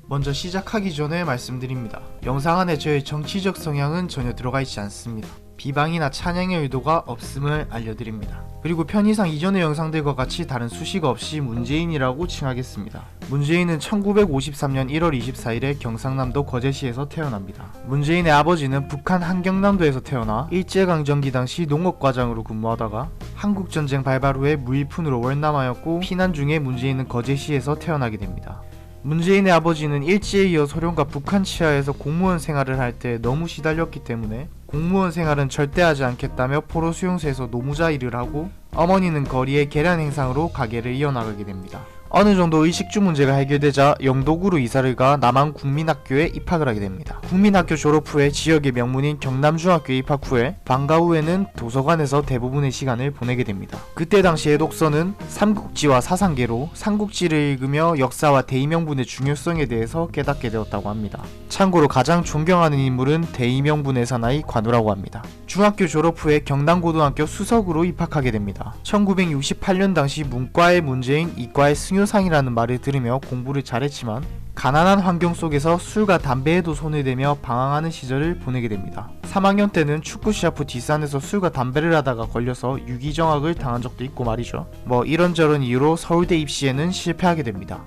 먼저 시작하기 전에 말씀드립니다. 영상 안에 저의 정치적 성향은 전혀 들어가 있지 않습니다. 비방이나 찬양의 의도가 없음을 알려드립니다. 그리고 편의상 이전의 영상들과 같이 다른 수식 없이 문재인이라고 칭하겠습니다. 문재인은 1953년 1월 24일에 경상남도 거제시에서 태어납니다. 문재인의 아버지는 북한 한경남도에서 태어나 일제강점기 당시 농업과장으로 근무하다가 한국전쟁 발발 후에 무일푼으로 월남하였고, 피난 중에 문재인은 거제시에서 태어나게 됩니다. 문재인의 아버지는 일제에 이어 소련과 북한 치하에서 공무원 생활을 할 때 너무 시달렸기 때문에 공무원 생활은 절대 하지 않겠다며 포로 수용소에서 노무자 일을 하고, 어머니는 거리의 계란 행상으로 가게를 이어나가게 됩니다. 어느 정도 의식주 문제가 해결되자 영도구로 이사를 가 남한국민학교에 입학을 하게 됩니다. 국민학교 졸업 후에 지역의 명문인 경남중학교에 입학 후에 방과 후에는 도서관에서 대부분의 시간을 보내게 됩니다. 그때 당시의 독서는 삼국지와 사상계로 삼국지를 읽으며 역사와 대의명분의 중요성에 대해서 깨닫게 되었다고 합니다. 참고로 가장 존경하는 인물은 대의명분의 사나이 관우라고 합니다. 중학교 졸업 후에 경남고등학교 수석으로 입학하게 됩니다. 1968년 당시 문과의 문재인, 이과의 승효상이라는 말을 들으며 공부를 잘했지만 가난한 환경 속에서 술과 담배에도 손을 대며 방황하는 시절을 보내게 됩니다. 3학년 때는 축구 시합 후 뒷산에서 술과 담배를 하다가 걸려서 유기정학을 당한 적도 있고 말이죠. 이런저런 이유로 서울대 입시에는 실패하게 됩니다.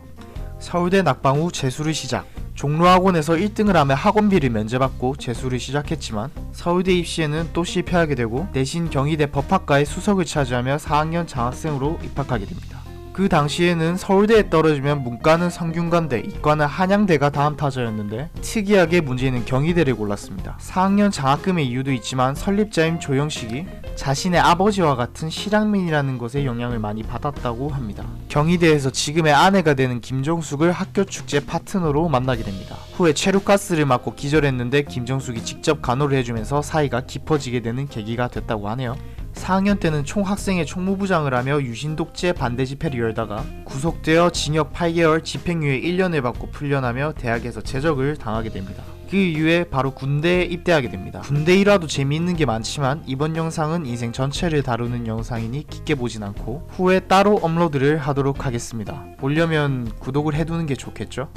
서울대 낙방 후 재수를 시작. 종로학원에서 1등을 하며 학원비를 면제받고 재수를 시작했지만 서울대 입시에는 또 실패하게 되고, 대신 경희대 법학과의 수석을 차지하며 4학년 장학생으로 입학하게 됩니다. 그 당시에는 서울대에 떨어지면 문과는 성균관대, 이과는 한양대가 다음 타자였는데 특이하게 문재인은 경희대를 골랐습니다. 4학년 장학금의 이유도 있지만 설립자인 조영식이 자신의 아버지와 같은 실향민이라는 것에 영향을 많이 받았다고 합니다. 경희대에서 지금의 아내가 되는 김정숙을 학교 축제 파트너로 만나게 됩니다. 후에 체류가스를 맞고 기절했는데 김정숙이 직접 간호를 해주면서 사이가 깊어지게 되는 계기가 됐다고 하네요. 4학년 때는 총학생회 총무부장을 하며 유신독재 반대 집회를 열다가 구속되어 징역 8개월, 집행유예 1년을 받고 풀려나며 대학에서 제적을 당하게 됩니다. 그 이후에 바로 군대에 입대하게 됩니다. 군대 일화도 재미있는 게 많지만 이번 영상은 인생 전체를 다루는 영상이니 깊게 보진 않고 후에 따로 업로드를 하도록 하겠습니다. 보려면 구독을 해두는 게 좋겠죠?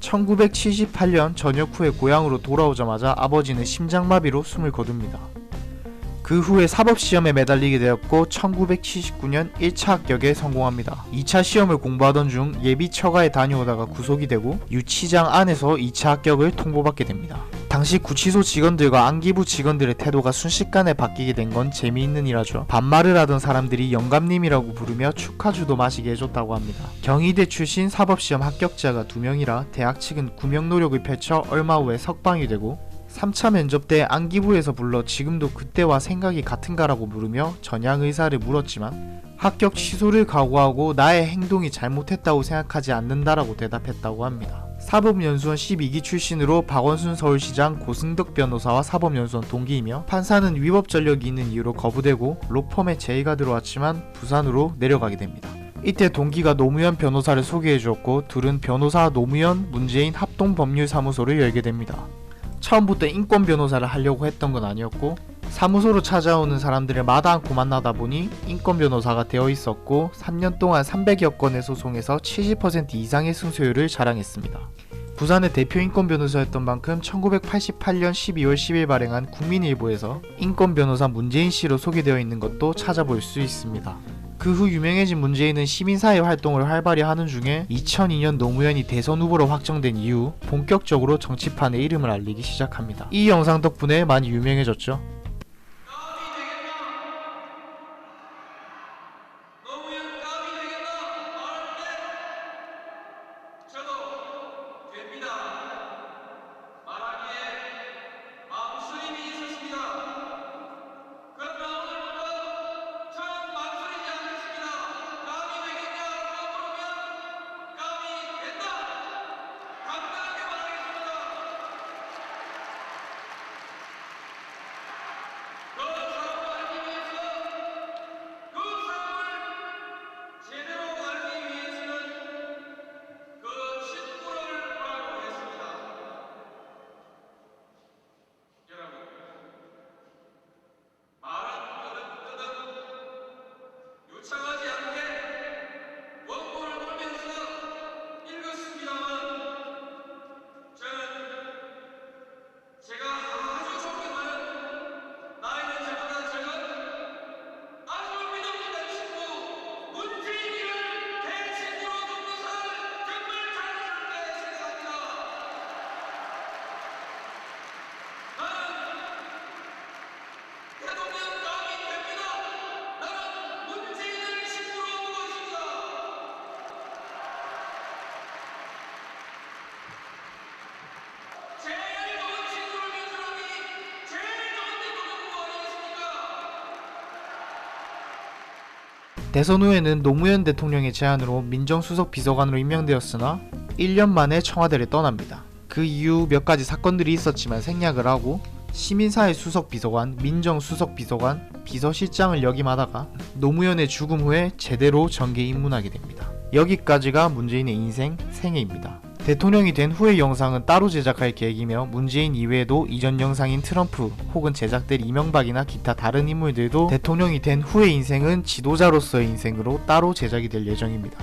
1978년 전역 후에 고향으로 돌아오자마자 아버지는 심장마비로 숨을 거둡니다. 그 후에 사법시험에 매달리게 되었고 1979년 1차 합격에 성공합니다. 2차 시험을 공부하던 중 예비 처가에 다녀오다가 구속이 되고 유치장 안에서 2차 합격을 통보받게 됩니다. 당시 구치소 직원들과 안기부 직원들의 태도가 순식간에 바뀌게 된 건 재미있는 일화죠. 반말을 하던 사람들이 영감님이라고 부르며 축하주도 마시게 해줬다고 합니다. 경희대 출신 사법시험 합격자가 2명이라 대학 측은 구명 노력을 펼쳐 얼마 후에 석방이 되고, 3차 면접 때 안기부에서 불러 지금도 그때와 생각이 같은가라고 물으며 전향 의사를 물었지만 합격 취소를 각오하고 나의 행동이 잘못했다고 생각하지 않는다라고 대답했다고 합니다. 사법연수원 12기 출신으로 박원순 서울시장, 고승덕 변호사와 사법연수원 동기이며 판사는 위법 전력이 있는 이유로 거부되고 로펌에 제의가 들어왔지만 부산으로 내려가게 됩니다. 이때 동기가 노무현 변호사를 소개해 주었고 둘은 변호사 노무현, 문재인 합동법률사무소를 열게 됩니다. 처음부터 인권 변호사를 하려고 했던 건 아니었고 사무소로 찾아오는 사람들을 마다 않고 만나다 보니 인권 변호사가 되어 있었고 3년 동안 300여 건의 소송에서 70% 이상의 승소율을 자랑했습니다. 부산의 대표 인권 변호사였던 만큼 1988년 12월 10일 발행한 국민일보에서 인권 변호사 문재인 씨로 소개되어 있는 것도 찾아볼 수 있습니다. 그 후 유명해진 문재인은 시민사회 활동을 활발히 하는 중에 2002년 노무현이 대선 후보로 확정된 이후 본격적으로 정치판에 이름을 알리기 시작합니다. 이 영상 덕분에 많이 유명해졌죠. 대선 후에는 노무현 대통령의 제안으로 민정수석 비서관으로 임명되었으나 1년 만에 청와대를 떠납니다. 그 이후 몇 가지 사건들이 있었지만 생략을 하고 시민사회 수석 비서관, 민정수석 비서관, 비서실장을 역임하다가 노무현의 죽음 후에 제대로 정계에 입문하게 됩니다. 여기까지가 문재인의 인생, 생애입니다. 대통령이 된 후의 영상은 따로 제작할 계획이며 문재인 이외에도 이전 영상인 트럼프 혹은 제작될 이명박이나 기타 다른 인물들도 대통령이 된 후의 인생은 지도자로서의 인생으로 따로 제작이 될 예정입니다.